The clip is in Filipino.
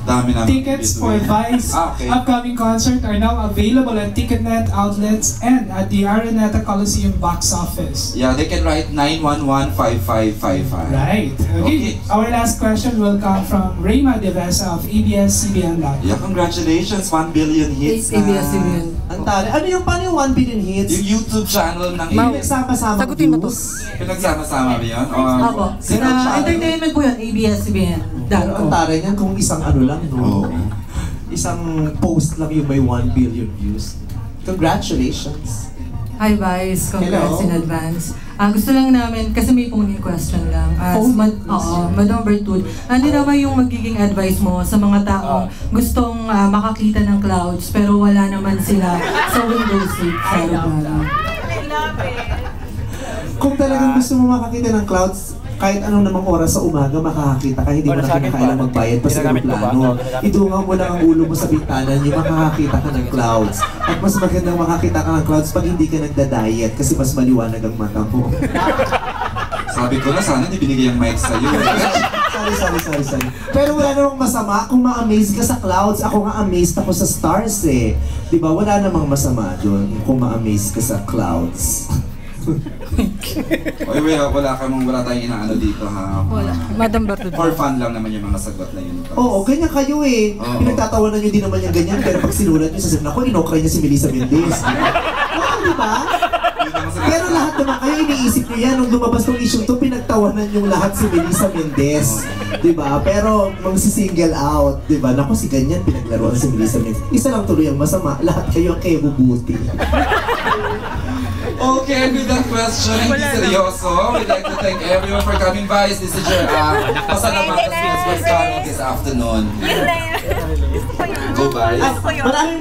Dami naman. Tickets for Vice upcoming concert are now available at Ticketnet outlets and at the Araneta Coliseum box office. Yeah, they can write 911-5555. Right. Okay. Our last question will come from Reyma Devesa of ABS-CBN. Yeah, congratulations, 1 billion hits. ABS-CBN. Ang tali. Paano yung 1 billion hits? Yung YouTube channel ng Pinagsama-sama Sagutin mo to. Pinagsama-sama ba yun? Opo. Sa entertainment po yun, ABS-CBN. Pero ang taray niyan kung isang ano lang, no? Isang post lang yung may 1 billion views. Congratulations! Hi Vice, congrats Hello. in advance. Gusto lang namin, kasi may phone-in question lang. Madam Bertud, ano naman yung magiging advice mo sa mga taong gustong makakita ng clouds pero wala naman sila sa window seat sa aeroplano? Kung talagang gusto mo makakita ng clouds, kahit anong namang oras sa umaga makakakita ka, hindi mo na kinakailang magbayad pa sa aeroplano. Idungaw mo lang ang ulo mo sa bintana niyo, makakakita ka ng clouds. At mas magandang makakita ka ng clouds pag hindi ka nagda-diet kasi mas maliwanag ang mata mo. Sabi ko na sana hindi binigay ang mic sa'yo. Sorry. Pero wala namang masama kung ma-amaze ka sa clouds. Ako nga amazed ako sa stars eh. Diba? Wala namang masama doon kung ma-amaze ka sa clouds. Oy, wala tayong inaano dito ha. Wala. Madam Bertud. For fun lang naman yung mga sagot na yun. Oo, ganyan kayo eh. Pinagtatawanan nyo din naman yung ganyan, pero pag sinulat nyo, sasabihin, ako, inokray niya si Melissa Mendez. Oo, di ba? Pero lahat naman kayo, iniisip nyo yan. Nung lumabas tong issue to, pinagtawanan yung lahat si Melissa Mendez. Di ba? Pero magsi-single out, di ba? Naku, si ganyan, pinaglaruan si Melissa Mendez. Isa lang tuloy ang masama, lahat kayo ang kayo bubuti. Okay, with that question, hindi seryoso. We'd like to thank everyone for coming by. This is your pasalamat for coming this afternoon. Go, Vice. Maraming